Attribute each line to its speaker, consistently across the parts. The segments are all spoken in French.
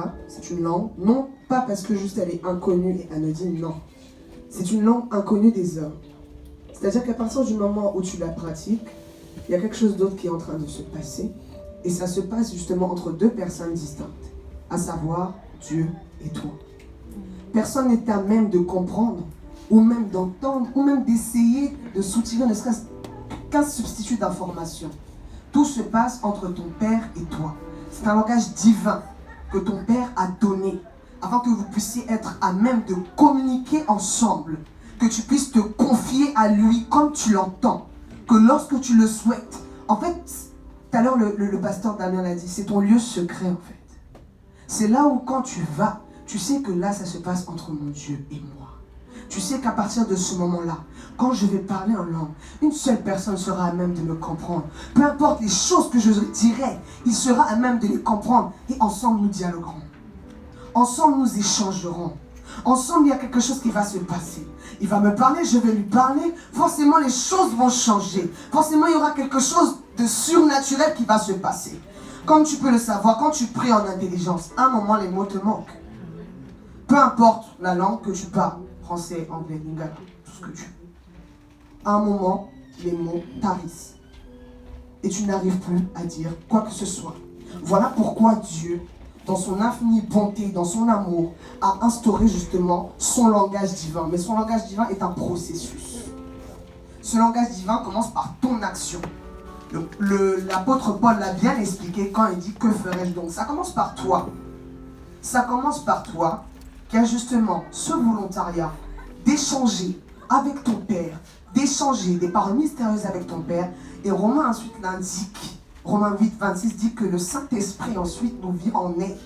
Speaker 1: là, c'est une langue, non pas parce que juste elle est inconnue et anodine, non. C'est une langue inconnue des hommes. C'est-à-dire qu'à partir du moment où tu la pratiques, il y a quelque chose d'autre qui est en train de se passer. Et ça se passe justement entre deux personnes distinctes, à savoir Dieu et toi. Personne n'est à même de comprendre, ou même d'entendre, ou même d'essayer de soutirer ne serait-ce qu'un substitut d'information. Tout se passe entre ton Père et toi. C'est un langage divin que ton Père a donné, afin que vous puissiez être à même de communiquer ensemble, que tu puisses te confier à lui comme tu l'entends, que lorsque tu le souhaites, en fait, tout à l'heure le pasteur Damien l'a dit, c'est ton lieu secret en fait. C'est là où quand tu vas, tu sais que là ça se passe entre mon Dieu et moi. Tu sais qu'à partir de ce moment-là, quand je vais parler en langue, une seule personne sera à même de me comprendre. Peu importe les choses que je dirai, il sera à même de les comprendre. Et ensemble, nous dialoguerons. Ensemble, nous échangerons. Ensemble, il y a quelque chose qui va se passer. Il va me parler, je vais lui parler. Forcément, les choses vont changer. Forcément, il y aura quelque chose de surnaturel qui va se passer. Comme tu peux le savoir, quand tu pries en intelligence, à un moment, les mots te manquent. Peu importe la langue que tu parles. Français, anglais, lingala, tout ce que tu veux. À un moment, les mots tarissent. Et tu n'arrives plus à dire quoi que ce soit. Voilà pourquoi Dieu, dans son infinie bonté, dans son amour, a instauré justement son langage divin. Mais son langage divin est un processus. Ce langage divin commence par ton action. L'apôtre Paul l'a bien expliqué quand il dit « Que ferais-je donc ?» Ça commence par toi. Ça commence par toi qui a justement ce volontariat d'échanger avec ton Père, d'échanger des paroles mystérieuses avec ton Père. Et Romains ensuite l'indique. Romains 8, 26 dit que le Saint-Esprit ensuite nous vit en aide.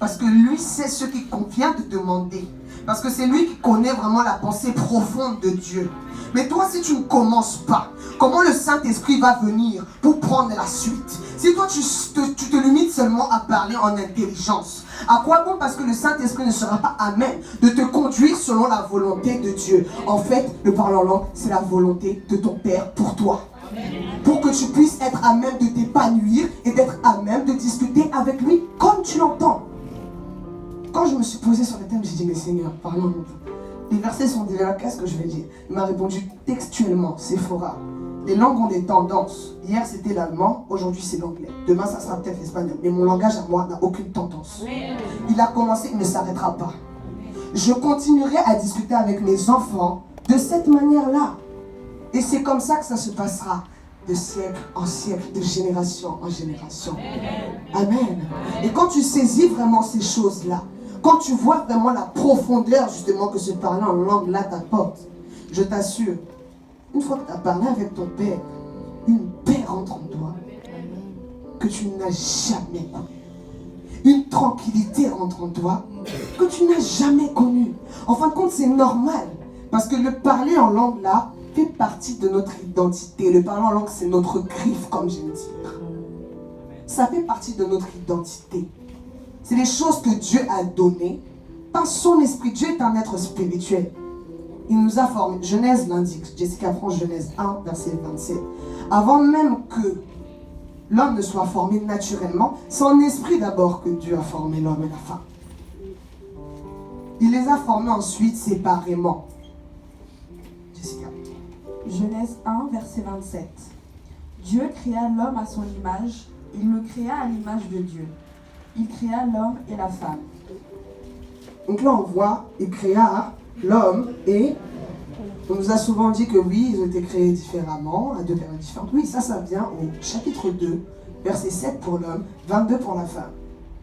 Speaker 1: Parce que lui sait ce qu'il convient de demander. Parce que c'est lui qui connaît vraiment la pensée profonde de Dieu. Mais toi, si tu ne commences pas, comment le Saint-Esprit va venir pour prendre la suite? Si toi, tu te limites seulement à parler en intelligence, à quoi bon? Parce que le Saint-Esprit ne sera pas à même de te conduire selon la volonté de Dieu. En fait, le parler en langue, c'est la volonté de ton Père pour toi. Pour que tu puisses être à même de t'épanouir et d'être à même de discuter avec lui comme tu l'entends. Quand je me suis posée sur le thème, j'ai dit, mais Seigneur, pardon, les versets sont déjà là, qu'est-ce que je vais dire? Il m'a répondu textuellement, Sephora. Les langues ont des tendances. Hier, c'était l'allemand, aujourd'hui, c'est l'anglais. Demain, ça sera peut-être l'espagnol. Mais mon langage à moi n'a aucune tendance. Il a commencé, il ne s'arrêtera pas. Je continuerai à discuter avec mes enfants de cette manière-là. Et c'est comme ça que ça se passera de siècle en siècle, de génération en génération. Amen. Et quand tu saisis vraiment ces choses-là, quand tu vois vraiment la profondeur justement que ce parler en langue là t'apporte, je t'assure, une fois que tu as parlé avec ton Père, une paix rentre en toi que tu n'as jamais connue. Une tranquillité rentre en toi que tu n'as jamais connue. En fin de compte, c'est normal. Parce que le parler en langue là fait partie de notre identité. Le parler en langue, c'est notre griffe, comme j'aime dire. Ça fait partie de notre identité. C'est des choses que Dieu a données par son esprit. Dieu est un être spirituel. Il nous a formés. Genèse l'indique. Jessica France, Genèse 1, verset 27. Avant même que l'homme ne soit formé naturellement, c'est en esprit d'abord que Dieu a formé l'homme et la femme. Il les a formés ensuite séparément. Jessica.
Speaker 2: Genèse 1, verset 27. Dieu créa l'homme à son image. Il le créa à l'image de Dieu. Il créa l'homme et la femme.
Speaker 1: Donc là, on voit, il créa l'homme et on nous a souvent dit que oui, ils ont été créés différemment, à deux périodes différentes. Oui, ça vient au chapitre 2, verset 7 pour l'homme, 22 pour la femme.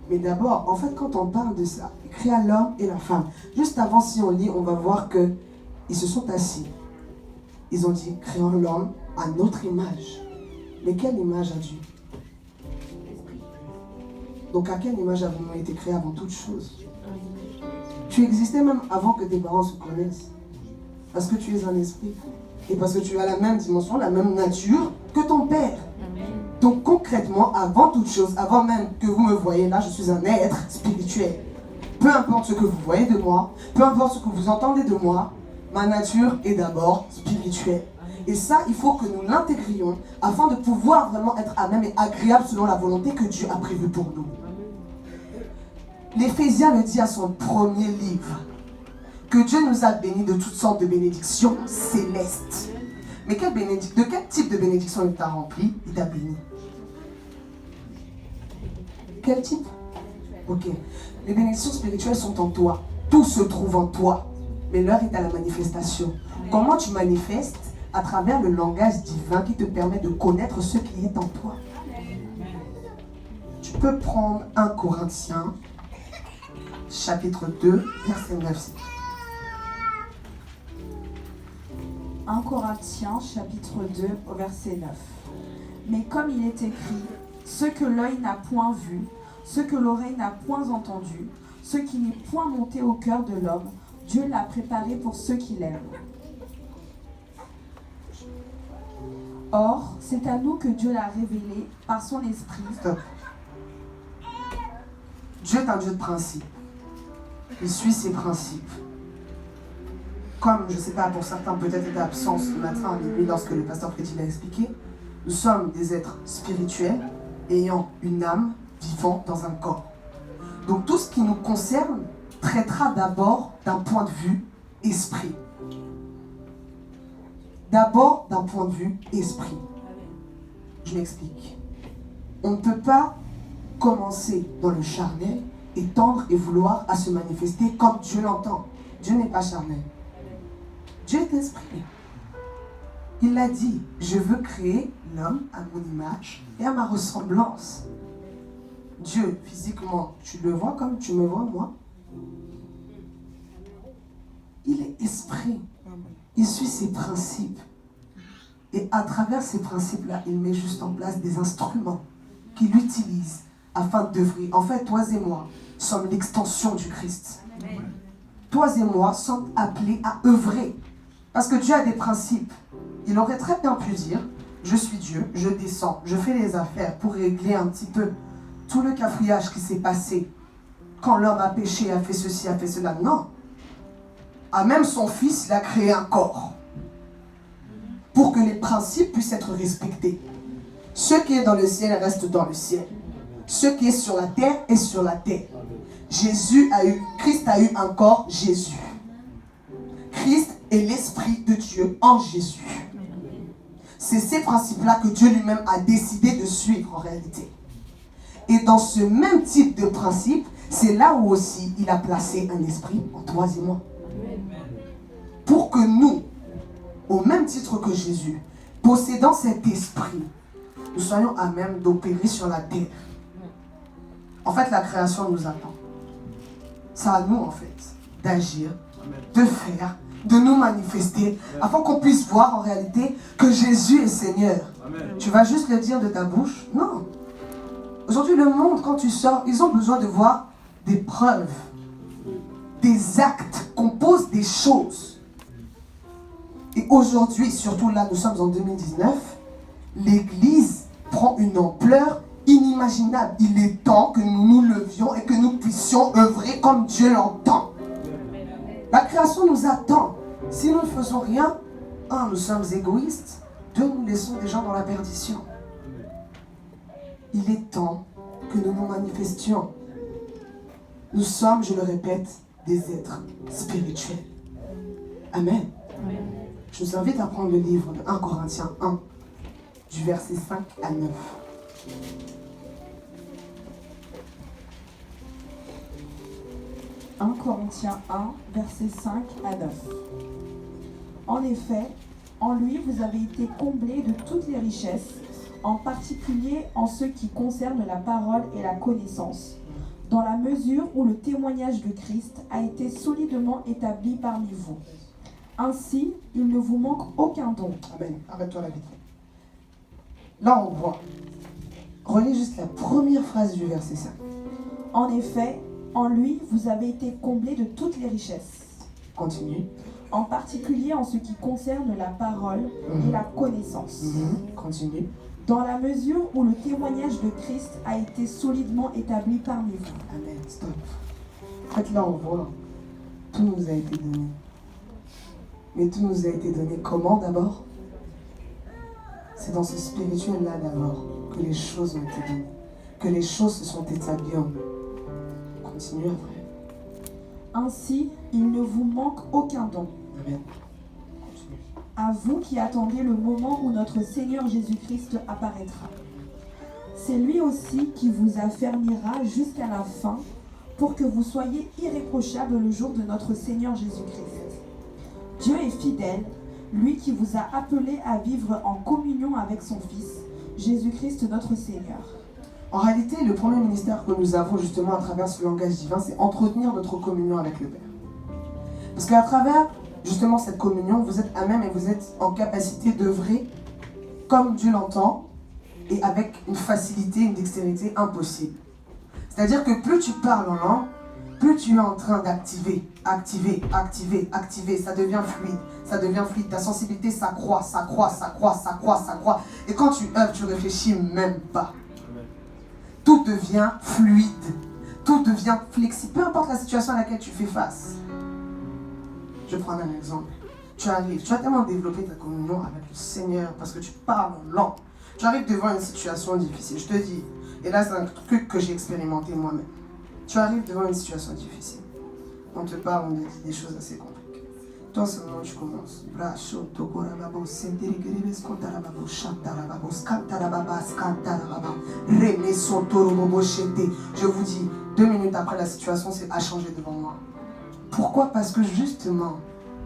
Speaker 1: Mais d'abord, en fait, quand on parle de ça, il créa l'homme et la femme. Juste avant, si on lit, on va voir que ils se sont assis. Ils ont dit, créons l'homme à notre image. Mais quelle image a Dieu? Donc à quelle image avons-nous été créés avant toute chose? Tu existais même avant que tes parents se connaissent. Parce que tu es un esprit. Et parce que tu as la même dimension, la même nature que ton Père. Donc concrètement, avant toute chose, avant même que vous me voyez là, je suis un être spirituel. Peu importe ce que vous voyez de moi, peu importe ce que vous entendez de moi, ma nature est d'abord spirituelle. Et ça, il faut que nous l'intégrions afin de pouvoir vraiment être à même et agréable selon la volonté que Dieu a prévue pour nous. L'Éphésiens le dit à son premier livre, que Dieu nous a bénis de toutes sortes de bénédictions célestes. Mais de quel type de bénédiction il t'a rempli? Il t'a béni. Quel type? Ok. Les bénédictions spirituelles sont en toi. Tout se trouve en toi. Mais l'heure est à la manifestation. Comment tu manifestes? À travers le langage divin qui te permet de connaître ce qui est en toi. Tu peux prendre 1 Corinthiens, chapitre 2, verset 9.
Speaker 2: 1 Corinthiens, chapitre 2, au verset 9. Mais comme il est écrit, ce que l'œil n'a point vu, ce que l'oreille n'a point entendu, ce qui n'est point monté au cœur de l'homme, Dieu l'a préparé pour ceux qui l'aiment. Or, c'est à nous que Dieu l'a révélé par son esprit.
Speaker 1: Stop. Dieu est un Dieu de principe. Il suit ses principes. Comme, je ne sais pas, pour certains, peut-être était absent ce matin à minuit lorsque le pasteur Freddy l'a expliqué, nous sommes des êtres spirituels ayant une âme vivant dans un corps. Donc tout ce qui nous concerne traitera d'abord d'un point de vue esprit. D'abord d'un point de vue esprit. Je m'explique. On ne peut pas commencer dans le charnel et tendre et vouloir à se manifester comme Dieu l'entend. Dieu n'est pas charnel. Dieu est esprit. Il a dit, je veux créer l'homme à mon image et à ma ressemblance. Dieu, physiquement, tu le vois comme tu me vois, moi. Il est esprit. Il suit ses principes. Et à travers ces principes-là, il met juste en place des instruments qu'il utilise afin d'œuvrer. En fait, toi et moi sommes l'extension du Christ. Toi et moi sommes appelés à œuvrer. Parce que Dieu a des principes. Il aurait très bien pu dire, je suis Dieu, je descends, je fais les affaires pour régler un petit peu tout le cafouillage qui s'est passé quand l'homme a péché, a fait ceci, a fait cela. Non. À même son fils, il a créé un corps pour que les principes puissent être respectés. Ce qui est dans le ciel reste dans le ciel. Ce qui est sur la terre est sur la terre. Christ a eu un corps, Jésus. Christ est l'Esprit de Dieu en Jésus. C'est ces principes-là que Dieu lui-même a décidé de suivre en réalité. Et dans ce même type de principe, c'est là où aussi il a placé un esprit en toi et moi. Pour que nous, au même titre que Jésus, possédant cet esprit, nous soyons à même d'opérer sur la terre. En fait, la création nous attend. C'est à nous, en fait, d'agir, de faire, de nous manifester, afin qu'on puisse voir en réalité que Jésus est Seigneur. Amen. Tu vas juste le dire de ta bouche? Non. Aujourd'hui, le monde, quand tu sors, ils ont besoin de voir des preuves, des actes, qu'on pose des choses. Et aujourd'hui, surtout là, nous sommes en 2019, l'Église prend une ampleur inimaginable. Il est temps que nous nous levions et que nous puissions œuvrer comme Dieu l'entend. La création nous attend. Si nous ne faisons rien, un, nous sommes égoïstes. Deux, nous laissons des gens dans la perdition. Il est temps que nous nous manifestions. Nous sommes, je le répète, des êtres spirituels. Amen. Amen. Je vous invite à prendre le livre de 1 Corinthiens 1, du verset 5 à 9. « 1
Speaker 2: Corinthiens 1, verset 5 à 9. En effet, en lui vous avez été comblés de toutes les richesses, en particulier en ce qui concerne la parole et la connaissance, dans la mesure où le témoignage de Christ a été solidement établi parmi vous. Ainsi, il ne vous manque aucun don. »
Speaker 1: Amen. Arrête-toi là vite. Là, on voit. Relis juste la première phrase du verset 5.
Speaker 2: En effet, en lui, vous avez été comblés de toutes les richesses.
Speaker 1: Continue.
Speaker 2: En particulier en ce qui concerne la parole et la connaissance.
Speaker 1: Continue.
Speaker 2: Dans la mesure où le témoignage de Christ a été solidement établi parmi vous.
Speaker 1: Amen. Stop. En fait, là, on voit. Tout nous a été donné. Mais tout nous a été donné comment d'abord? C'est dans ce spirituel-là d'abord que les choses ont été données. Que les choses se sont établies en nous. Continue après.
Speaker 2: Ainsi, il ne vous manque aucun don.
Speaker 1: Amen. Continue.
Speaker 2: À vous qui attendez le moment où notre Seigneur Jésus-Christ apparaîtra. C'est lui aussi qui vous affermira jusqu'à la fin pour que vous soyez irréprochables le jour de notre Seigneur Jésus-Christ. Dieu est fidèle, lui qui vous a appelés à vivre en communion avec son Fils, Jésus-Christ notre Seigneur.
Speaker 1: En réalité, le premier ministère que nous avons justement à travers ce langage divin, c'est entretenir notre communion avec le Père. Parce qu'à travers justement cette communion, vous êtes à même et vous êtes en capacité d'œuvrer comme Dieu l'entend et avec une facilité, une dextérité impossible. C'est-à-dire que plus tu parles en langue, plus tu es en train d'activer, activer, ça devient fluide, ta sensibilité s'accroît, et quand tu œuvres, tu réfléchis même pas. Tout devient fluide, tout devient flexible, peu importe la situation à laquelle tu fais face. Je vais prendre un exemple. Tu arrives, tu as tellement développé ta communion avec le Seigneur parce que tu parles en langue. Tu arrives devant une situation difficile, je te dis, et là c'est un truc que j'ai expérimenté moi-même. Tu arrives devant une situation difficile. On te parle, on te dit des choses assez compliquées. Toi seulement tu commences. Je vous dis, 2 minutes après la situation a changé devant moi. Pourquoi? Parce que justement,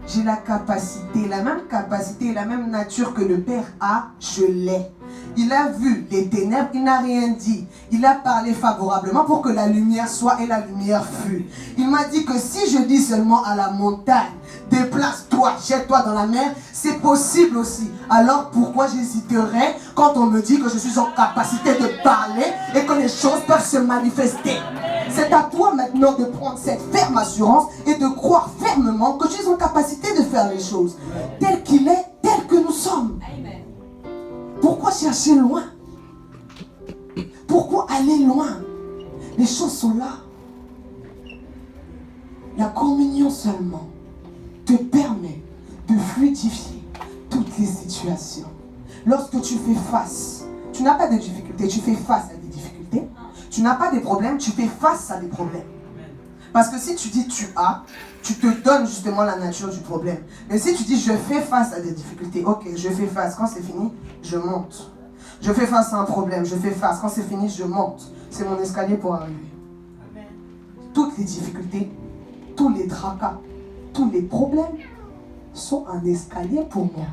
Speaker 1: j'ai la capacité, la même capacité, la même nature que le Père a, je l'ai. Il a vu les ténèbres, il n'a rien dit. Il a parlé favorablement pour que la lumière soit et la lumière fut. Il m'a dit que si je dis seulement à la montagne, déplace-toi, jette-toi dans la mer, c'est possible aussi. Alors pourquoi j'hésiterais quand on me dit que je suis en capacité de parler et que les choses peuvent se manifester? C'est à toi maintenant de prendre cette ferme assurance et de croire fermement que tu es en capacité de faire les choses tel qu'il est, tel que nous sommes. Pourquoi chercher loin? Pourquoi aller loin? Les choses sont là. La communion seulement te permet de fluidifier toutes les situations. Lorsque tu fais face, tu n'as pas de difficultés, tu fais face à des difficultés. Tu n'as pas de problèmes, tu fais face à des problèmes. Parce que si tu dis tu as, tu te donnes justement la nature du problème. Mais si tu dis je fais face à des difficultés, ok, je fais face, quand c'est fini, je monte. Je fais face à un problème, je fais face, quand c'est fini, je monte. C'est mon escalier pour arriver. Amen. Toutes les difficultés, tous les tracas, tous les problèmes sont un escalier pour moi,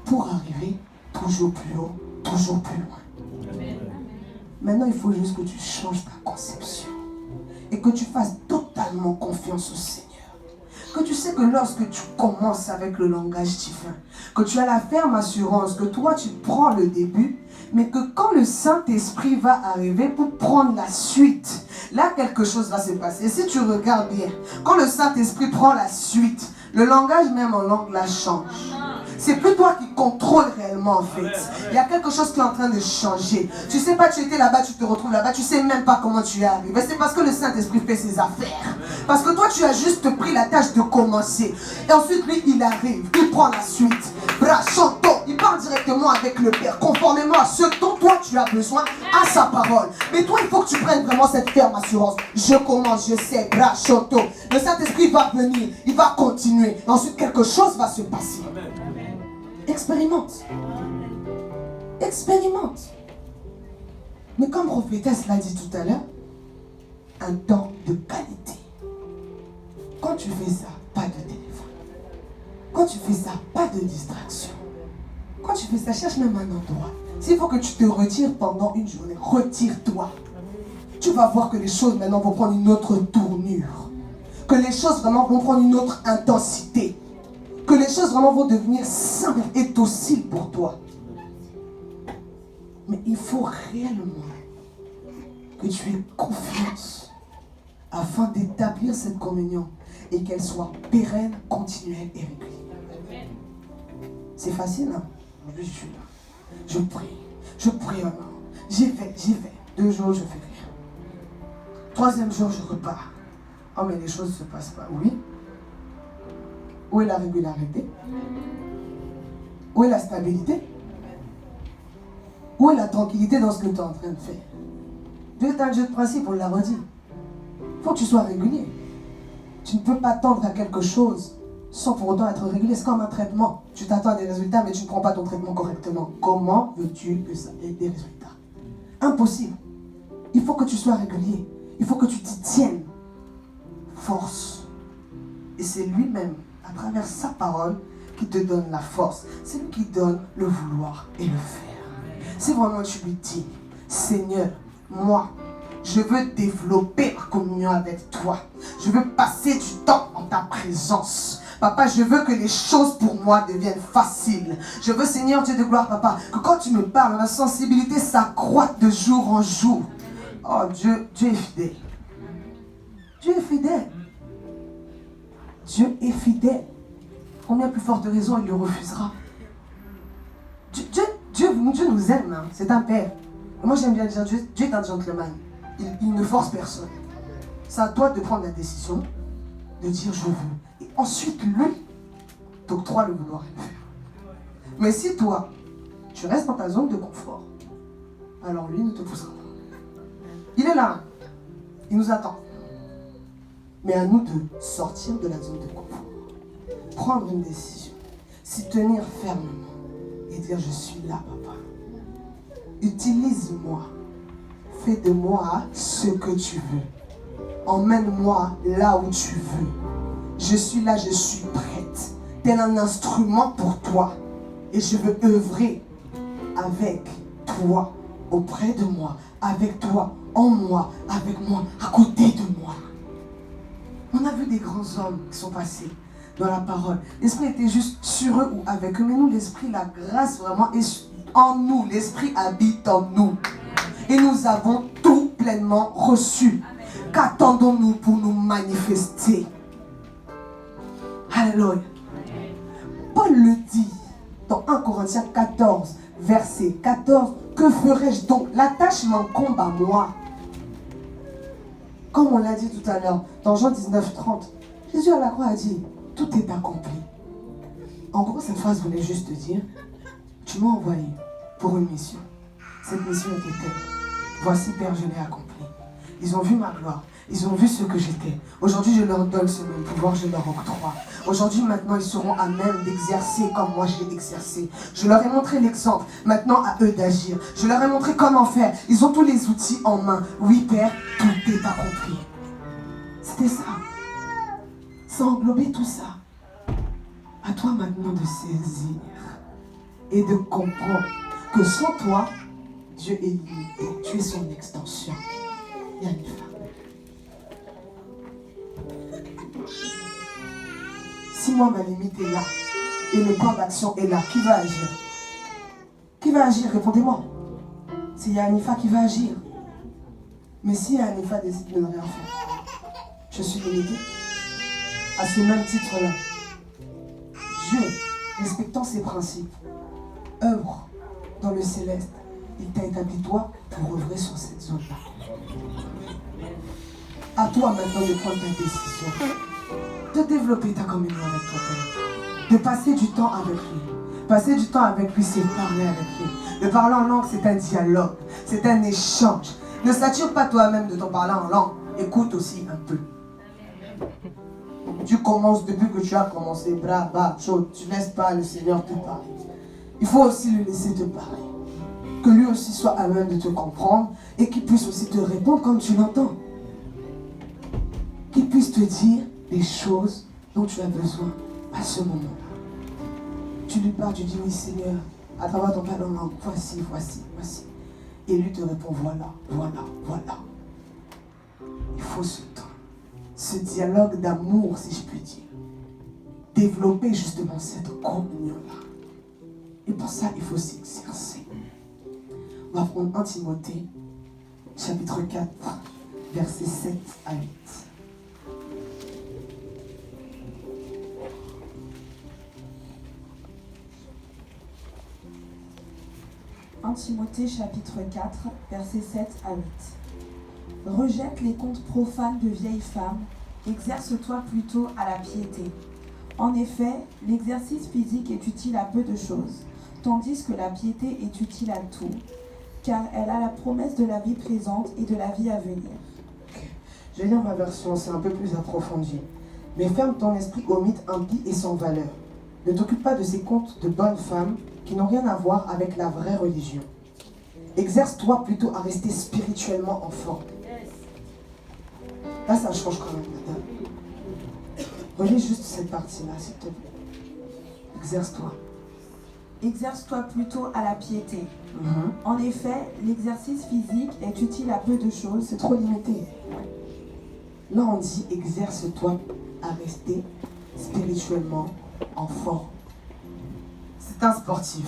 Speaker 1: pour arriver toujours plus haut, toujours plus loin. Amen. Maintenant, il faut juste que tu changes ta conception et que tu fasses totalement confiance au Seigneur. Que tu sais que lorsque tu commences avec le langage divin, que tu as la ferme assurance que toi tu prends le début, mais que quand le Saint-Esprit va arriver pour prendre la suite, là quelque chose va se passer. Et si tu regardes bien, quand le Saint-Esprit prend la suite, le langage même en langue la change. C'est plus toi qui contrôle réellement en fait. Il y a quelque chose qui est en train de changer. Tu sais pas, tu étais là-bas, tu te retrouves là-bas, tu sais même pas comment tu es arrivé. C'est parce que le Saint-Esprit fait ses affaires. Parce que toi tu as juste pris la tâche de commencer. Et ensuite lui il arrive, il prend la suite. Brachanto, il parle directement avec le Père, conformément à ce dont toi tu as besoin, à sa parole. Mais toi il faut que tu prennes vraiment cette ferme assurance. Je commence, je sais, brachanto. Le Saint-Esprit va venir, il va continuer. Et ensuite quelque chose va se passer. Expérimente. Expérimente. Mais comme prophétesse l'a dit tout à l'heure, un temps de qualité. Quand tu fais ça, pas de téléphone. Quand tu fais ça, pas de distraction. Quand tu fais ça, cherche même un endroit. S'il faut que tu te retires pendant une journée, retire-toi. Tu vas voir que les choses maintenant vont prendre une autre tournure. Que les choses vraiment vont prendre une autre intensité. Que les choses vraiment vont devenir simples et dociles pour toi. Mais il faut réellement que tu aies confiance afin d'établir cette communion et qu'elle soit pérenne, continuelle et régulière. C'est facile, hein? Aujourd'hui, je suis là. Je prie maintenant. J'y vais. 2 jours, je fais rien. 3e jour, je repars. Oh, mais les choses ne se passent pas. Oui. Où est la régularité? Où est la stabilité? Où est la tranquillité dans ce que tu es en train de faire? Dieu est un Dieu de principe, on l'a redit. Il faut que tu sois régulier. Tu ne peux pas tendre à quelque chose sans pour autant être régulier. C'est comme un traitement. Tu t'attends à des résultats, mais tu ne prends pas ton traitement correctement. Comment veux-tu que ça ait des résultats? Impossible. Il faut que tu sois régulier. Il faut que tu t'y tiennes. Force. Et c'est lui-même, à travers sa parole, qui te donne la force. C'est lui qui donne le vouloir et le faire. Si vraiment tu lui dis, Seigneur, moi, je veux développer ma communion avec toi. Je veux passer du temps en ta présence. Papa, je veux que les choses pour moi deviennent faciles. Je veux, Seigneur Dieu de gloire, Papa, que quand tu me parles, ma sensibilité s'accroît de jour en jour. Oh Dieu, Dieu est fidèle. Dieu est fidèle. Dieu est fidèle. Combien plus forte raison il le refusera? Dieu nous aime, hein. C'est un père. Et moi j'aime bien dire, Dieu est un gentleman. Il ne force personne. C'est à toi de prendre la décision, de dire je veux. Et ensuite, lui t'octroie le vouloir et le faire. Mais si toi, tu restes dans ta zone de confort, alors lui ne te poussera pas. Il est là. Il nous attend. Mais à nous de sortir de la zone de confort. Prendre une décision. S'y tenir fermement. Et dire je suis là, papa. Utilise-moi. Fais de moi ce que tu veux. Emmène-moi là où tu veux. Je suis là, je suis prête. Tel un instrument pour toi. Et je veux œuvrer avec toi, auprès de moi, avec toi, en moi, avec moi, à côté de moi. On a vu des grands hommes qui sont passés dans la parole. L'Esprit était juste sur eux ou avec eux. Mais nous, l'Esprit, la grâce vraiment est en nous. L'Esprit habite en nous. Et nous avons tout pleinement reçu. Qu'attendons-nous pour nous manifester? Alléluia. Paul le dit dans 1 Corinthiens 14, verset 14. Que ferais-je donc? La tâche m'incombe à moi. Comme on l'a dit tout à l'heure, dans Jean 19, 30, Jésus à la croix a dit, tout est accompli. En gros, cette phrase voulait juste dire, tu m'as envoyé pour une mission. Cette mission était telle. Voici, Père, je l'ai accomplie. Ils ont vu ma gloire. Ils ont vu ce que j'étais. Aujourd'hui, je leur donne ce même pouvoir, je leur octroie. Aujourd'hui, maintenant, ils seront à même d'exercer comme moi j'ai exercé. Je leur ai montré l'exemple. Maintenant, à eux d'agir. Je leur ai montré comment faire. Ils ont tous les outils en main. Oui, Père, tout est accompli. C'était ça. Ça englobait tout ça. À toi maintenant de saisir et de comprendre que sans toi, Dieu est limité. Tu es son extension. Il y a une femme. Si moi, ma limite est là, et le plan d'action est là, qui va agir? Qui va agir? Répondez-moi. C'est Yanifa qui va agir. Mais si Yanifa décide de ne rien faire, je suis limité. À ce même titre-là, Dieu, respectant ses principes, œuvre dans le céleste. Il t'a établi toi pour œuvrer sur cette zone-là. À toi maintenant de prendre ta décision. De développer ta communion avec ton Père. De passer du temps avec lui. Passer du temps avec lui, c'est parler avec lui. De parler en langue, c'est un dialogue. C'est un échange. Ne sature pas toi-même de ton parler en langue. Écoute aussi un peu. Tu commences depuis que tu as commencé. Brava, chaud. Tu ne laisses pas le Seigneur te parler. Il faut aussi le laisser te parler. Que lui aussi soit à même de te comprendre et qu'il puisse aussi te répondre comme tu l'entends. Qu'il puisse te dire les choses dont tu as besoin à ce moment-là. Tu lui parles, tu dis oui Seigneur, à travers ton parler en langue, voici, voici, voici. Et lui te répond voilà, voilà, voilà. Il faut ce temps, ce dialogue d'amour, si je puis dire. Développer justement cette communion-là. Et pour ça, il faut s'exercer. On va prendre 1 Timothée, chapitre 4, versets 7 à 8.
Speaker 2: Timothée chapitre 4, versets 7 à 8. Rejette les contes profanes de vieilles femmes, exerce-toi plutôt à la piété. En effet, l'exercice physique est utile à peu de choses, tandis que la piété est utile à tout, car elle a la promesse de la vie présente et de la vie à venir.
Speaker 1: Je vais lire ma version, c'est un peu plus approfondi. Mais ferme ton esprit aux mythes impies et sans valeur. Ne t'occupe pas de ces contes de bonnes femmes qui n'ont rien à voir avec la vraie religion. Exerce-toi plutôt à rester spirituellement en forme. Là, ça change quand même, madame. Relis juste cette partie-là, s'il te plaît. Exerce-toi.
Speaker 2: Exerce-toi plutôt à la piété. En effet, l'exercice physique est utile à peu de choses.
Speaker 1: C'est trop limité. Là, on dit exerce-toi à rester spirituellement en forme. C'est un sportif.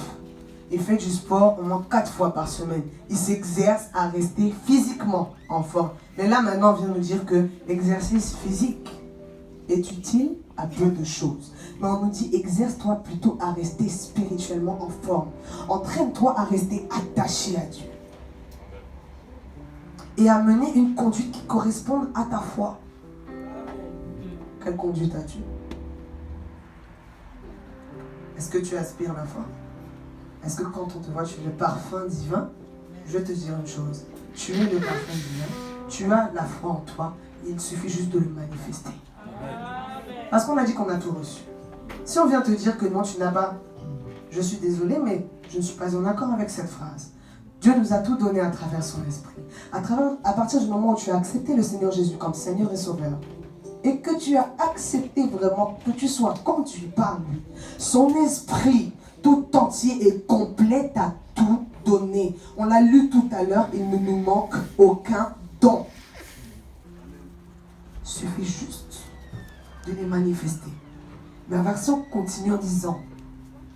Speaker 1: Il fait du sport au moins 4 fois par semaine. Il s'exerce à rester physiquement en forme. Mais là, maintenant, on vient nous dire que l'exercice physique est utile à peu de choses. Mais on nous dit exerce-toi plutôt à rester spirituellement en forme. Entraîne-toi à rester attaché à Dieu. Et à mener une conduite qui corresponde à ta foi. Quelle conduite as-tu? Est-ce que tu aspires la foi? Est-ce que quand on te voit, tu es le parfum divin? Je vais te dire une chose. Tu es le parfum divin. Tu as la foi en toi. Il suffit juste de le manifester. Parce qu'on a dit qu'on a tout reçu. Si on vient te dire que non, tu n'as pas, je suis désolé, mais je ne suis pas en accord avec cette phrase. Dieu nous a tout donné à travers son esprit. À partir du moment où tu as accepté le Seigneur Jésus comme Seigneur et Sauveur, et que tu as accepté vraiment que tu sois conduit par lui, son esprit tout entier et complet t'a tout donné. On l'a lu tout à l'heure, il ne nous manque aucun don. Il suffit juste de les manifester. Ma version continue en disant,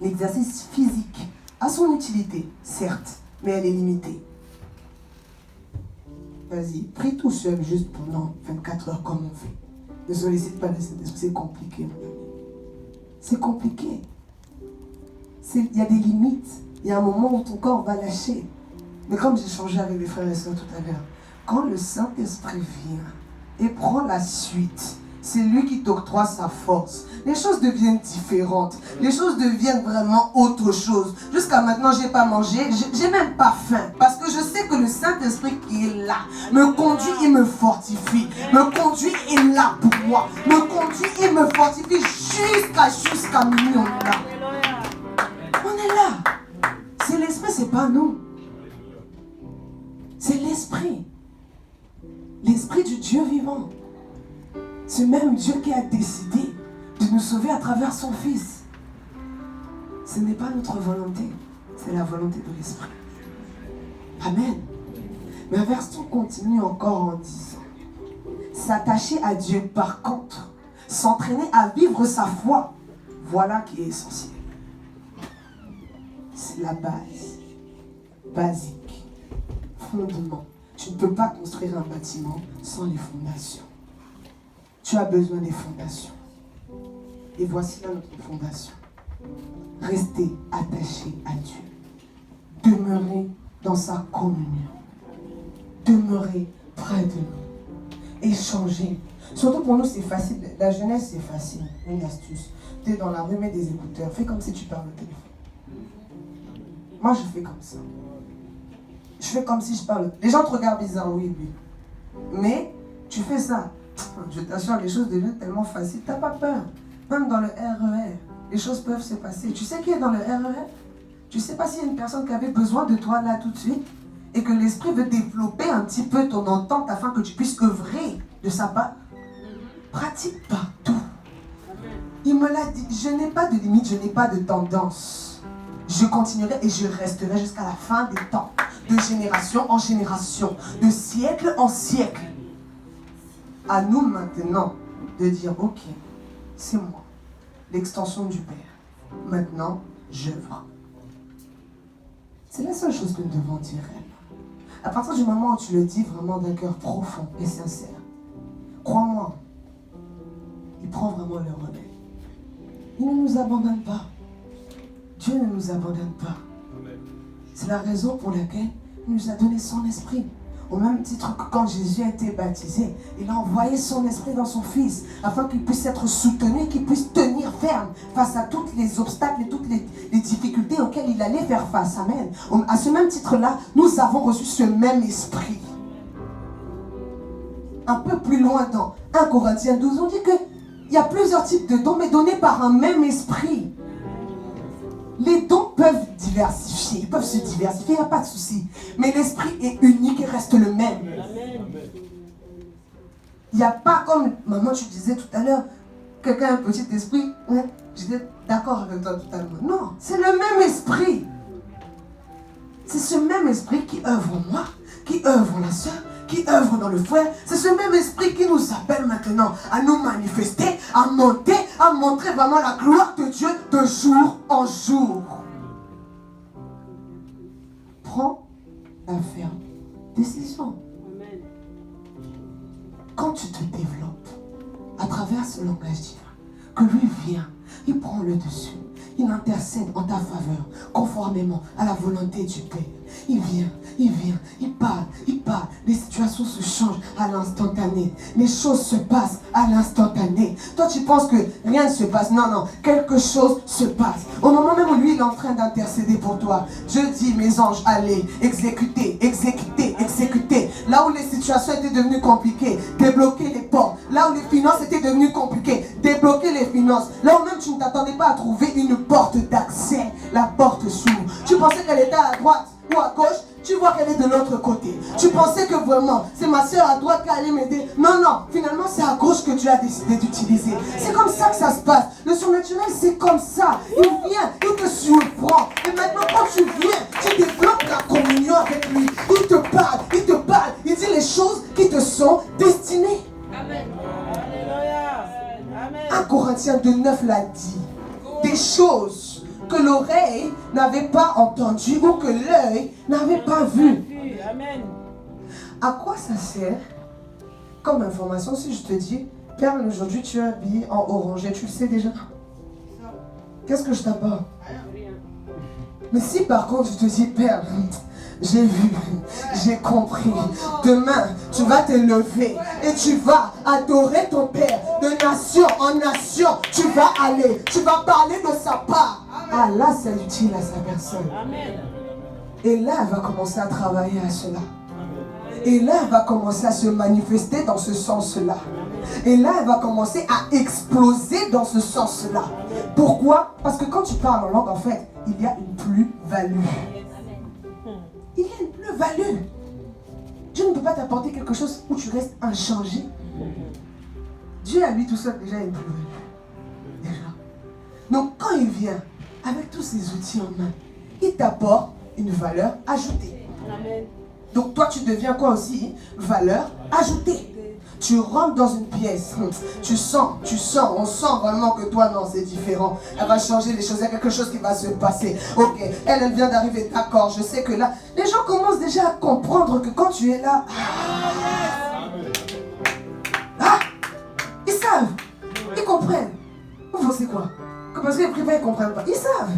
Speaker 1: l'exercice physique a son utilité, certes, mais elle est limitée. Vas-y, prie tout seul juste pendant 24 heures comme on fait. Ne sollicite pas le Saint-Esprit, c'est compliqué, mon ami. C'est compliqué. Il y a des limites. Il y a un moment où ton corps va lâcher. Mais comme j'ai changé avec les frères et sœurs tout à l'heure, quand le Saint-Esprit vient et prend la suite, c'est lui qui t'octroie sa force. Les choses deviennent différentes. Les choses deviennent vraiment autre chose. Jusqu'à maintenant, je n'ai pas mangé. J'ai même pas faim. Parce que je sais que le Saint-Esprit qui est là me conduit et me fortifie. Me conduit et est là pour moi. Me conduit et me fortifie jusqu'à minuit. On est là. On est là. C'est l'Esprit, c'est pas nous. C'est l'Esprit. L'Esprit du Dieu vivant. Ce même Dieu qui a décidé de nous sauver à travers son Fils. Ce n'est pas notre volonté, c'est la volonté de l'Esprit. Amen. Ma version continue encore en disant, s'attacher à Dieu par contre, s'entraîner à vivre sa foi, voilà qui est essentiel. C'est la base, basique, fondement. Tu ne peux pas construire un bâtiment sans les fondations. Tu as besoin des fondations. Et voici là notre fondation. Rester attaché à Dieu. Demeurer dans sa communion. Demeurer près de nous. Échanger. Surtout pour nous, c'est facile. La jeunesse, c'est facile. Une astuce. Tu es dans la rue, mets des écouteurs. Fais comme si tu parles au téléphone. Moi, je fais comme ça. Je fais comme si je parle. Les gens te regardent bizarre, oui. Mais tu fais ça. Je t'assure, les choses deviennent tellement faciles. T'as pas peur. Même dans le RER, les choses peuvent se passer. Tu sais qui est dans le RER? Tu sais pas s'il y a une personne qui avait besoin de toi là tout de suite et que l'Esprit veut développer un petit peu ton entente afin que tu puisses œuvrer de sa part. Pratique partout. Il me l'a dit, je n'ai pas de limite, je n'ai pas de tendance. Je continuerai et je resterai jusqu'à la fin des temps. De génération en génération, de siècle en siècle. À nous maintenant de dire, ok, c'est moi, l'extension du Père. Maintenant, j'œuvre. C'est la seule chose que nous devons dire. À partir du moment où tu le dis vraiment d'un cœur profond et sincère, crois-moi, il prend vraiment le relais. Il ne nous abandonne pas. Dieu ne nous abandonne pas. C'est la raison pour laquelle il nous a donné son esprit. Au même titre que quand Jésus a été baptisé, il a envoyé son esprit dans son Fils afin qu'il puisse être soutenu, qu'il puisse tenir ferme face à tous les obstacles et toutes les difficultés auxquelles il allait faire face. Amen. À ce même titre-là, nous avons reçu ce même esprit. un peu plus loin dans 1 Corinthiens 12, on dit qu'il y a plusieurs types de dons, mais donnés par un même esprit. Les dons peuvent diversifier, ils peuvent se diversifier, il n'y a pas de souci. Mais l'esprit est unique et reste le même. Il n'y a pas comme, maman, tu disais tout à l'heure, quelqu'un a un petit esprit. Ouais, j'étais d'accord avec toi tout à l'heure. Non, c'est le même esprit. C'est ce même esprit qui œuvre en moi, qui œuvre en la sœur, qui œuvre dans le frère. C'est ce même esprit qui nous appelle maintenant à nous manifester, à monter, à montrer vraiment la gloire de Dieu de jour en jour. Prends la ferme décision. Quand tu te développes à travers ce langage divin, que lui vient, il prend le dessus. Il intercède en ta faveur, conformément à la volonté du Père. Il vient, il parle. Les situations se changent à l'instantané. Les choses se passent à l'instantané. Toi, tu penses que rien ne se passe. Non, quelque chose se passe. Au moment même où lui, il est en train d'intercéder pour toi, Dieu dit, mes anges, allez, exécutez. Là où les situations étaient devenues compliquées, débloquez les portes. Là où les finances étaient devenues compliquées, débloquez les finances. Là où même tu ne t'attendais pas à trouver une porte d'accès, la porte s'ouvre. Tu pensais qu'elle était à droite ou à gauche, tu vois qu'elle est de l'autre côté. Tu pensais que vraiment, c'est ma soeur à droite qui allait m'aider. Non, finalement c'est à gauche que Dieu a décidé d'utiliser. C'est comme ça que ça se passe. Le surnaturel, c'est comme ça. Il vient, il te surprend. Et maintenant, quand tu viens, tu développes la communion avec lui. Il te parle. Il dit les choses qui te sont destinées.
Speaker 3: Amen. Alléluia. Amen.
Speaker 1: 1 Corinthiens 2:9 l'a dit. Des choses que l'oreille n'avait pas entendues ou que l'œil n'avait pas vues.
Speaker 3: Amen.
Speaker 1: À quoi ça sert comme information si je te dis, Père, aujourd'hui tu es habillé en orangé, tu le sais déjà? Qu'est-ce que je t'apporte? Mais si par contre je te dis, Père, j'ai vu, j'ai compris, demain tu vas te lever et tu vas adorer ton Père de nation en nation, tu vas aller, tu vas parler de sa part. Ah là c'est utile à sa personne. Et là elle va commencer à travailler à cela. Et là elle va commencer à se manifester dans ce sens-là. Et là elle va commencer à exploser dans ce sens-là. Pourquoi? Parce que quand tu parles en langue, en fait, il y a une plus-value. Il y a une plus-value. Dieu ne peut pas t'apporter quelque chose où tu restes inchangé. Dieu à lui tout seul déjà une plus-value. Déjà. Donc quand il vient avec tous ses outils en main, il t'apporte une valeur ajoutée.
Speaker 3: Amen.
Speaker 1: Donc toi tu deviens quoi aussi? Valeur ajoutée. Tu rentres dans une pièce, tu sens, on sent vraiment que toi, non, c'est différent. Elle va changer les choses, il y a quelque chose qui va se passer. Ok, elle vient d'arriver, d'accord, je sais que là, les gens commencent déjà à comprendre que quand tu es là, ils savent, ils comprennent. Vous pensez quoi? Parce que les prépas, ils ne comprennent pas. Ils savent.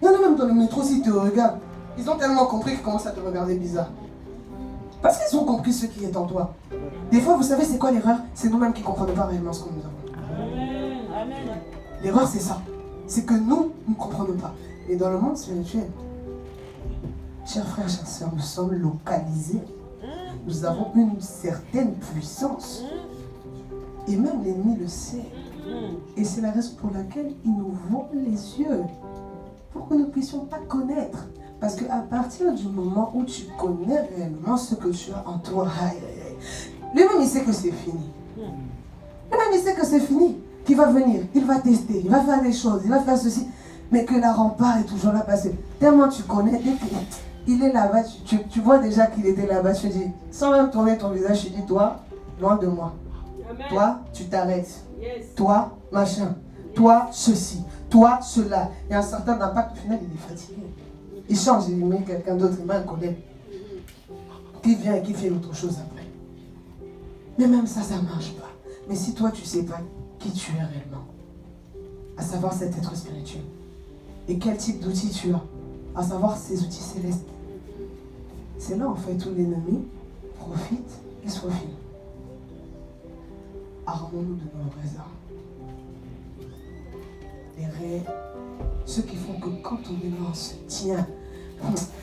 Speaker 1: Il y en a même dans le métro, s'ils te regardent, ils ont tellement compris qu'ils commencent à te regarder bizarre. Parce qu'ils ont compris ce qui est en toi. Des fois, vous savez, c'est quoi l'erreur? C'est nous-mêmes qui ne comprenons pas réellement ce que nous avons.
Speaker 3: Amen.
Speaker 1: L'erreur, c'est ça. C'est que nous ne comprenons pas. Et dans le monde spirituel, chers frères, chères sœurs, nous sommes localisés. Nous avons une certaine puissance. Et même l'ennemi le sait. Et c'est la raison pour laquelle il nous vend les yeux. Pour que nous ne puissions pas connaître. Parce qu'à partir du moment où tu connais réellement ce que tu as en toi, lui-même il sait que c'est fini. Lui-même il sait que c'est fini. Qu'il va venir, il va tester, il va faire des choses, il va faire ceci. Mais que la rempart est toujours là parce que tellement tu connais, dès qu'il est là-bas, tu vois déjà qu'il était là-bas, tu dis, sans même tourner ton visage, tu dis, toi, loin de moi.
Speaker 3: Amen.
Speaker 1: Toi, tu t'arrêtes.
Speaker 3: Yes.
Speaker 1: Toi, machin. Toi, ceci. Toi, cela. Il y a un certain impact, au final, il est fatigué. Il change, il met quelqu'un d'autre, il met un collègue qui vient et qui fait autre chose après. Mais même ça, ça ne marche pas. Mais si toi, tu ne sais pas qui tu es réellement, à savoir cet être spirituel, et quel type d'outils tu as, à savoir ces outils célestes, c'est là en fait où l'ennemi profite et se faufile. Armons-nous de nos vraies armes. Les raies, ceux qui font que quand on est là, on se tient,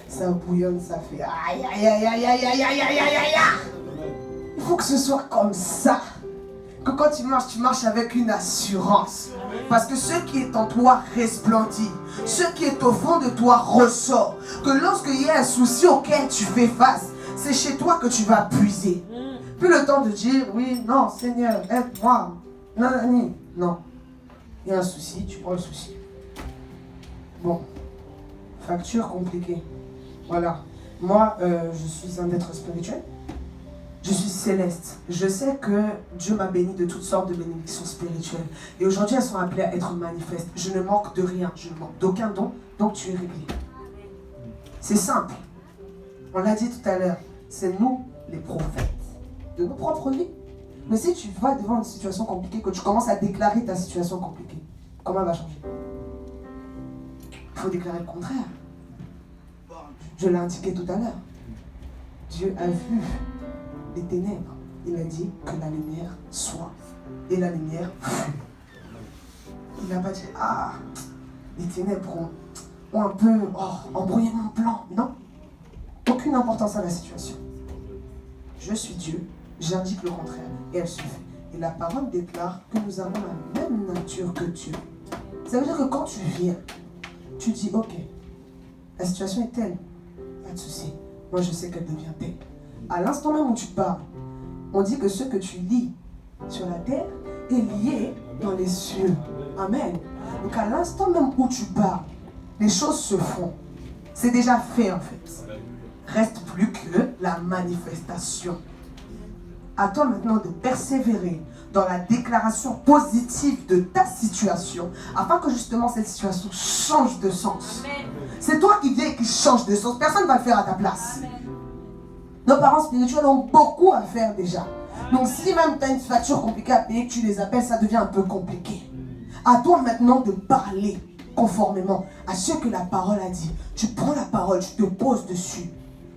Speaker 1: ça bouillonne, ça fait aïe aïe aïe aïe aïe aïe aïe aïe aïe aïe. faut que ce soit comme ça. Que quand tu marches avec une assurance. Parce que ce qui est en toi resplendit. Ce qui est au fond de toi ressort. Que lorsqu'il y a un souci auquel tu fais face, c'est chez toi que tu vas puiser. Plus le temps de dire, oui, non, Seigneur, aide-moi. Non, non. Il y a un souci, tu prends le souci. Bon. Facture compliquée. Voilà. Moi, je suis un être spirituel. Je suis céleste. Je sais que Dieu m'a béni de toutes sortes de bénédictions spirituelles. Et aujourd'hui, elles sont appelées à être manifestes. Je ne manque de rien. Je ne manque d'aucun don. Donc, tu es réglé. C'est simple. On l'a dit tout à l'heure. C'est nous, les prophètes, de nos propres vies. Mais si tu vas devant une situation compliquée, que tu commences à déclarer ta situation compliquée, comment elle va changer? Il faut déclarer le contraire. Je l'ai indiqué tout à l'heure. Dieu a vu les ténèbres. Il a dit que la lumière soit. Et la lumière fut. Il n'a pas dit, ah, les ténèbres ont un peu embrouillé mon plan. Non. Aucune importance à la situation. Je suis Dieu, j'indique le contraire, et elle se fait. Et la parole déclare que nous avons la même nature que Dieu. Ça veut dire que quand tu viens, tu dis, ok, la situation est telle, pas de souci. Moi, je sais qu'elle devient telle. À l'instant même où tu parles, on dit que ce que tu lis sur la terre est lié dans les cieux. Amen. Donc à l'instant même où tu parles, les choses se font. C'est déjà fait en fait. Reste plus que la manifestation. À toi maintenant de persévérer dans la déclaration positive de ta situation afin que justement cette situation change de sens. C'est toi qui viens et qui change de sens. Personne ne va le faire à ta place. Amen. Nos parents spirituels ont beaucoup à faire déjà. Donc si même tu as une facture compliquée à payer, que tu les appelles, ça devient un peu compliqué. À toi maintenant de parler conformément à ce que la parole a dit. Tu prends la parole, tu te poses dessus.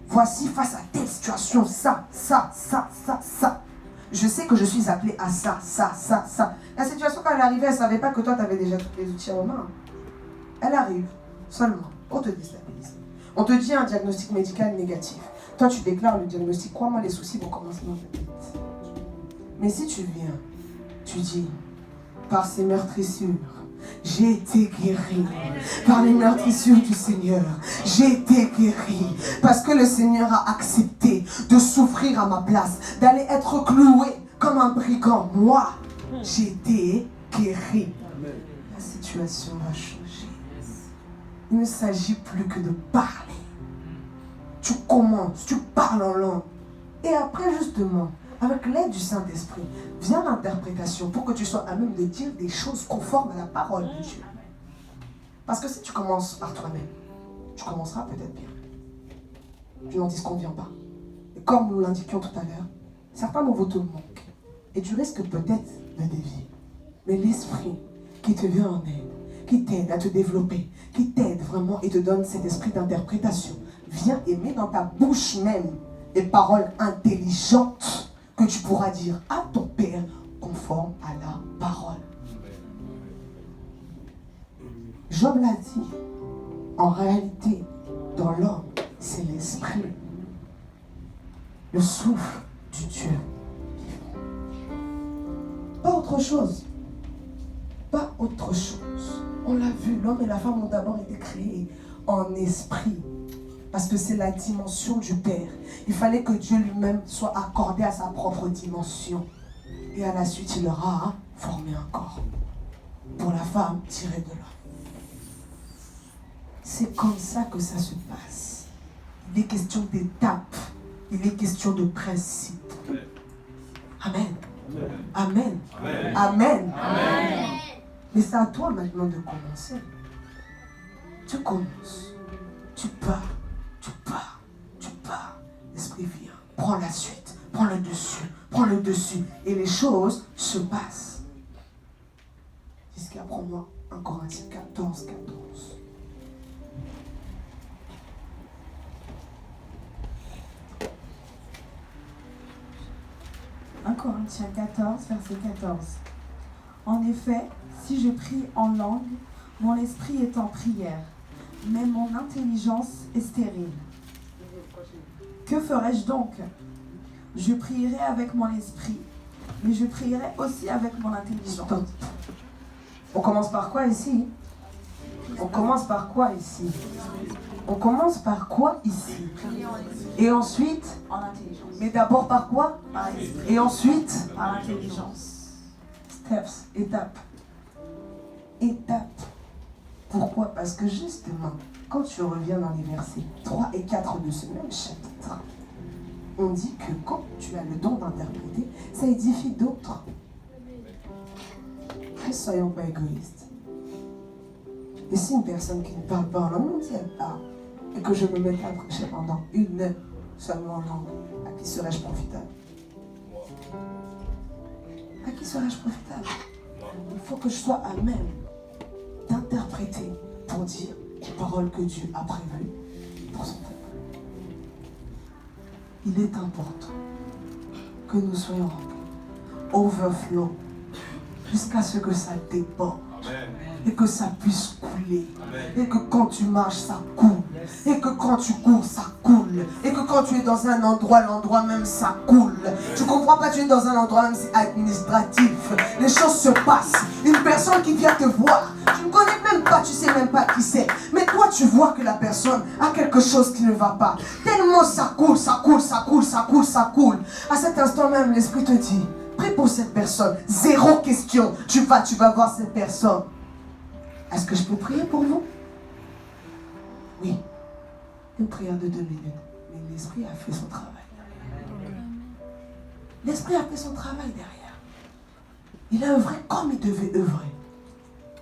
Speaker 1: Voici face à telle situation, ça. Je sais que je suis appelée à ça. La situation quand elle arrivait, elle ne savait pas que toi tu avais déjà tous les outils en main. Elle arrive seulement pour te déstabiliser. On te dit un diagnostic médical négatif. Toi tu déclares le diagnostic, crois-moi les soucis vont commencer dans ta tête. Mais si tu viens, tu dis, par ces meurtrissures, j'ai été guéri. Par les meurtrissures du Seigneur, j'ai été guéri. Parce que le Seigneur a accepté de souffrir à ma place, d'aller être cloué comme un brigand. Moi, j'ai été guéri. La situation va changer. Il ne s'agit plus que de parler. Tu commences, tu parles en langue. Et après, justement, avec l'aide du Saint-Esprit, vient l'interprétation pour que tu sois à même de dire des choses conformes à la parole de Dieu. Parce que si tu commences par toi-même, tu commenceras peut-être bien. Tu n'en disconviens pas. Et comme nous l'indiquions tout à l'heure, certains nouveaux te manquent. Et tu risques peut-être de dévier. Mais l'Esprit qui te vient en aide, qui t'aide à te développer, qui t'aide vraiment et te donne cet esprit d'interprétation, vient et met dans ta bouche même des paroles intelligentes que tu pourras dire à ton Père conforme à la parole. Job l'a dit, en réalité, dans l'homme, c'est l'esprit, le souffle du Dieu vivant. Pas autre chose. Pas autre chose. On l'a vu, l'homme et la femme ont d'abord été créés en esprit. Parce que c'est la dimension du Père. Il fallait que Dieu lui-même soit accordé à sa propre dimension. Et à la suite, il leur a formé un corps. Pour la femme tirée de l'homme. C'est comme ça que ça se passe. Il est question d'étapes. Il est question de principes. Amen. Amen. Amen. Amen. Amen. Mais c'est à toi maintenant de commencer. Tu commences. Tu pars. L'esprit vient, prends la suite, prends le dessus, et les choses se passent. Jusqu'à prends-moi 1 Corinthiens 14.
Speaker 2: 1 Corinthiens 14, verset 14. En effet, si je prie en langue, mon esprit est en prière, mais mon intelligence est stérile. Que ferais-je donc? Je prierai avec mon esprit, mais je prierai aussi avec mon intelligence.
Speaker 1: Stop. On commence par quoi ici? On commence par quoi ici? On commence par quoi ici? Et ensuite?
Speaker 2: En intelligence.
Speaker 1: Mais d'abord par quoi?
Speaker 2: Par l'esprit.
Speaker 1: Et ensuite?
Speaker 2: Par l'intelligence.
Speaker 1: Steps, étape. Étape. Pourquoi? Parce que justement, quand tu reviens dans les versets 3 et 4 de ce même chapitre, on dit que quand tu as le don d'interpréter, ça édifie d'autres. Ne soyons pas égoïstes. Et si une personne qui ne parle pas en langue, même si elle parle, et que je me mette à prêcher pendant 1 heure seulement en langue, à qui serais-je profitable? À qui serais-je profitable? Il faut que je sois à même d'interpréter pour dire les paroles que Dieu a prévues pour son peuple. Il est important que nous soyons remplis, overflow, jusqu'à ce que ça déborde.
Speaker 4: Amen.
Speaker 1: Et que ça puisse couler.
Speaker 4: Amen.
Speaker 1: Et que quand tu marches, ça coule. Et que quand tu cours, ça coule. Et que quand tu es dans un endroit, l'endroit même, ça coule. Tu comprends pas, tu es dans un endroit même, c'est administratif. Les choses se passent. Une personne qui vient te voir, tu ne connais même pas, tu sais même pas qui c'est. Mais toi, tu vois que la personne a quelque chose qui ne va pas. Tellement ça coule, ça coule, ça coule, ça coule, ça coule. À cet instant même, l'Esprit te dit, prie pour cette personne. 0 question. Tu vas voir cette personne. Est-ce que je peux prier pour vous? Oui. Une prière de 2 minutes. Mais l'Esprit a fait son travail derrière. L'Esprit a fait son travail derrière. Il a œuvré comme il devait œuvrer.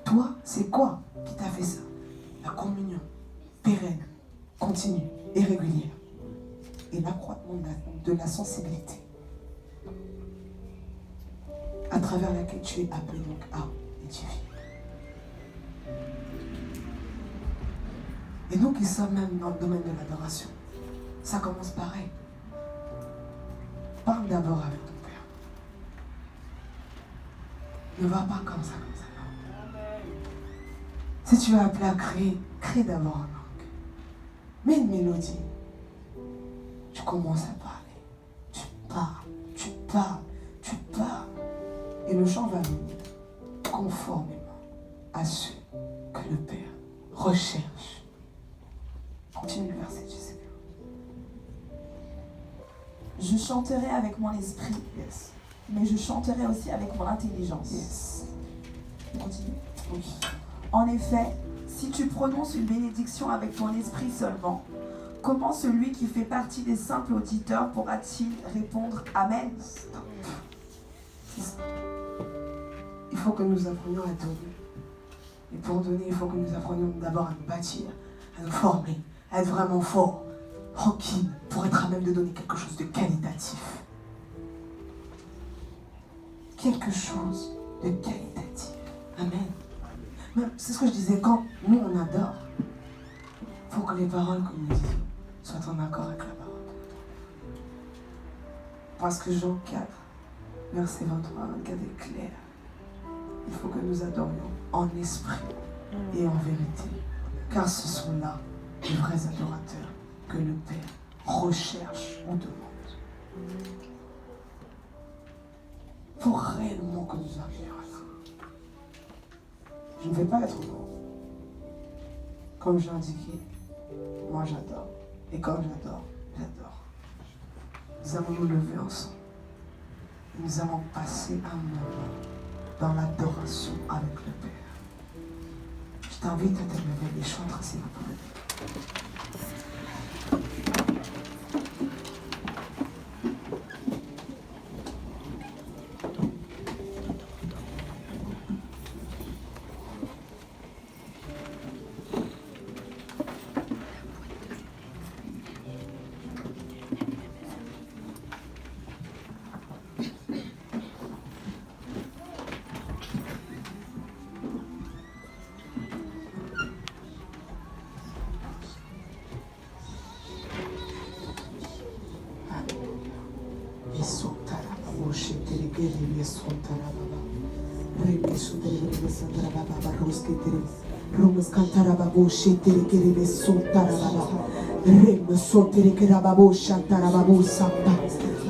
Speaker 1: Toi, c'est quoi qui t'a fait ça? La communion pérenne, continue et régulière. Et l'accroissement de la sensibilité à travers laquelle tu es appelé donc à édifier. Et nous qui sommes même dans le domaine de l'adoration, ça commence pareil. Parle d'abord avec ton Père. Ne va pas comme ça, non. Si tu es appelé à créer, crée d'abord en langue. Mets une mélodie. Tu commences à parler. Tu parles, tu parles, tu parles. Et le chant va venir conformément à ce que le Père recherche. Continue le verset, tu sais.
Speaker 2: Je chanterai avec mon esprit,
Speaker 1: Yes.
Speaker 2: mais je chanterai aussi avec mon intelligence.
Speaker 1: Yes.
Speaker 2: Continue.
Speaker 1: Oui.
Speaker 2: En effet, si tu prononces une bénédiction avec ton esprit seulement, comment celui qui fait partie des simples auditeurs pourra-t-il répondre Amen?
Speaker 1: Stop. C'est ça. Il faut que nous apprenions à donner. Et pour donner, il faut que nous apprenions d'abord à nous bâtir, à nous former, à être vraiment fort, tranquille, pour être à même de donner quelque chose de qualitatif. Quelque chose de qualitatif. Amen. Même, c'est ce que je disais, quand nous on adore, il faut que les paroles que nous disons soient en accord avec la parole de Dieu. Parce que Jean 4, verset 23, 24 est clair. Il faut que nous adorions en esprit et en vérité. Car ce sont là les vrais adorateurs que le Père recherche ou demande. Il faut réellement que nous arrivions à ça. Je ne vais pas être bon. Comme j'ai indiqué, moi j'adore. Et comme j'adore, j'adore. Nous allons nous lever ensemble. Nous allons passer un moment dans l'adoration avec le Père. Je t'invite à te lever et chanter si vous pouvez.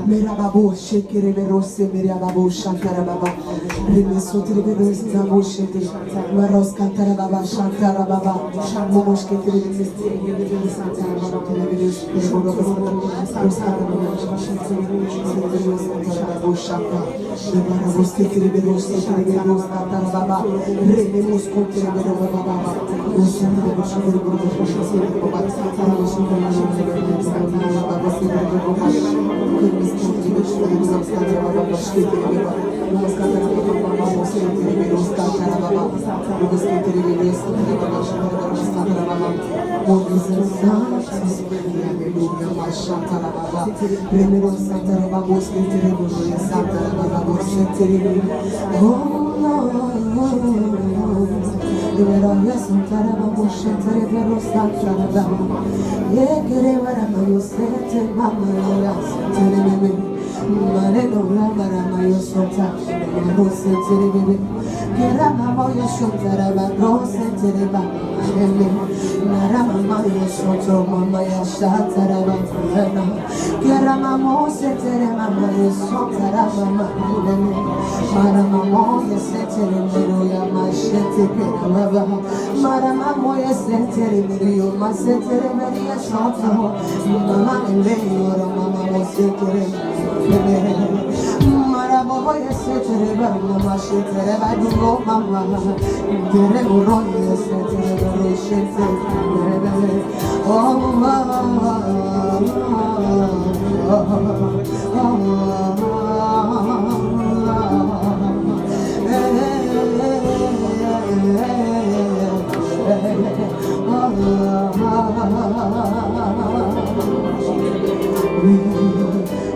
Speaker 1: Merababo, Shekereverose, Merababo, Shakarababa, Remesotereverose, Zabo Shete, Maros Cantarababa, Shantarababa, Momosh Ketereverose,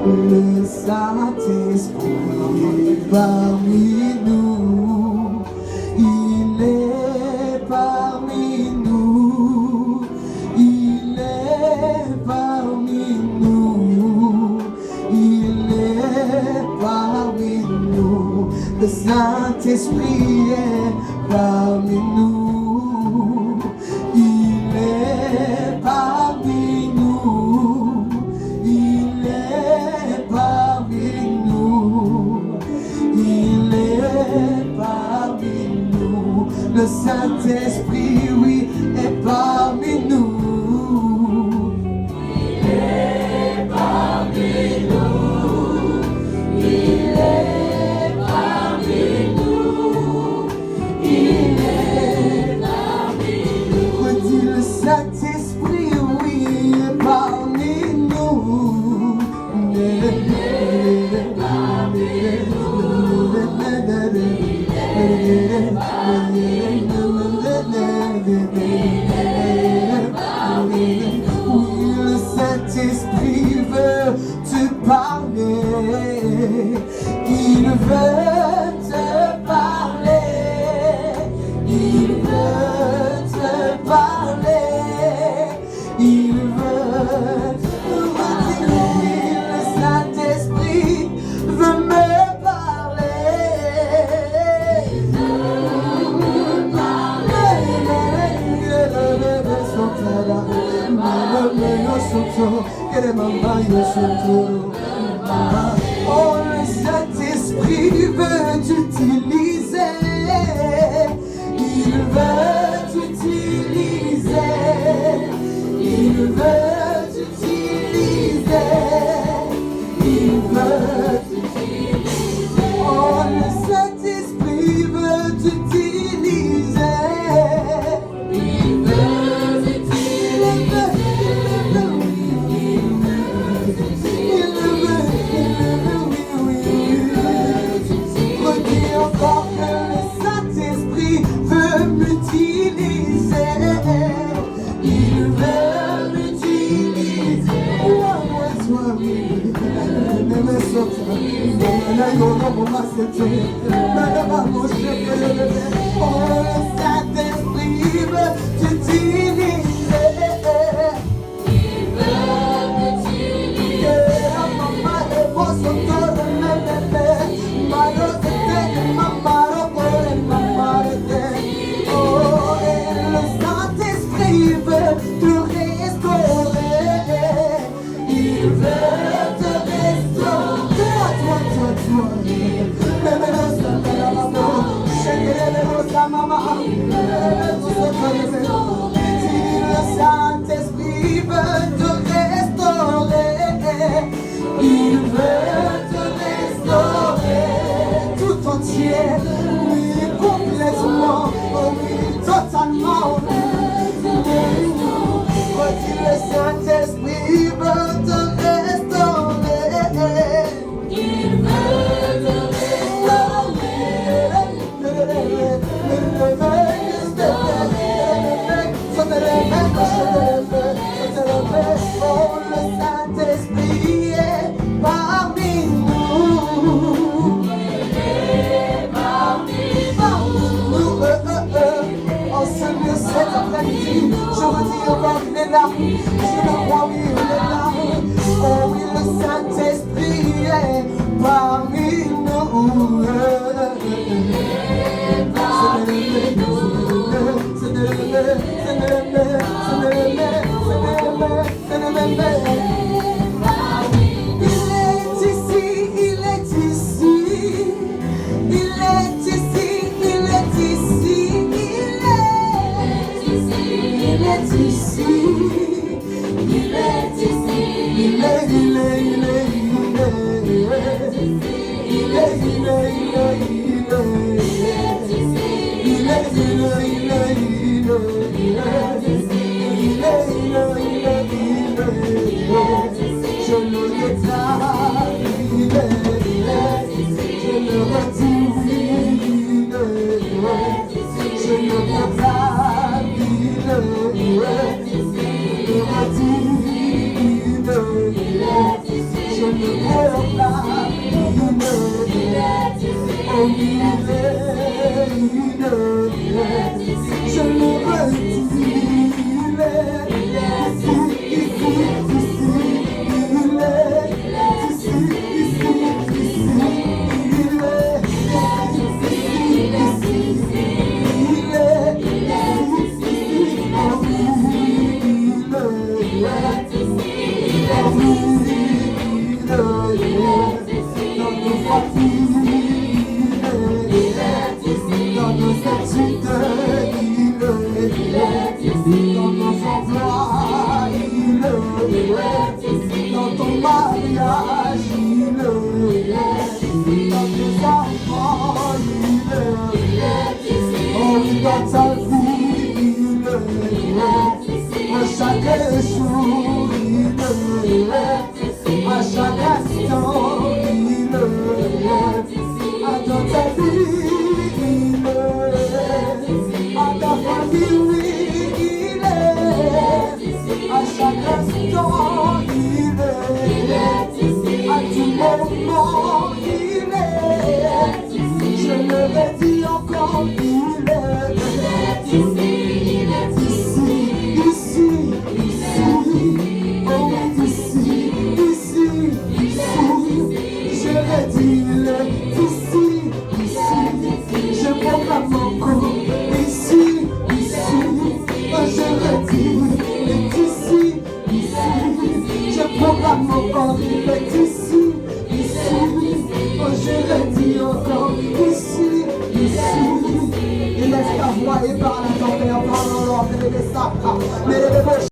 Speaker 4: Le Saint-Esprit parmi nous, il est parmi nous, il est parmi nous, il est parmi nous. Le Saint-Esprit est parmi nous, il est parmi nous, il est parmi nous, il est parmi nous. Le Saint-Esprit, oui, est parmi nous. Il est parmi nous, il est parmi nous, il est parmi nous. Redis le Saint-Esprit, oui, est parmi nous. Il est parmi oui, le Saint-Esprit veut te parler, il veut te parler, il veut te parler, il veut te parler. Le Saint-Esprit veut me oh, le Saint-Esprit veut t'utiliser, il veut t'utiliser, il veut t'utiliser, il veut t'utiliser. Oh, le Saint-Esprit veut t'utiliser, il veut t'utiliser. Encore que le Saint-Esprit veut m'utiliser, il veut m'utiliser. Oh, le Saint-Esprit veut t'utiliser, il veut m'utiliser. Oh, et le Saint-Esprit veut te restaurer, il veut te restaurer. Je le crois, oui, il est là. Oh oui, le Saint-Esprit est parmi nous.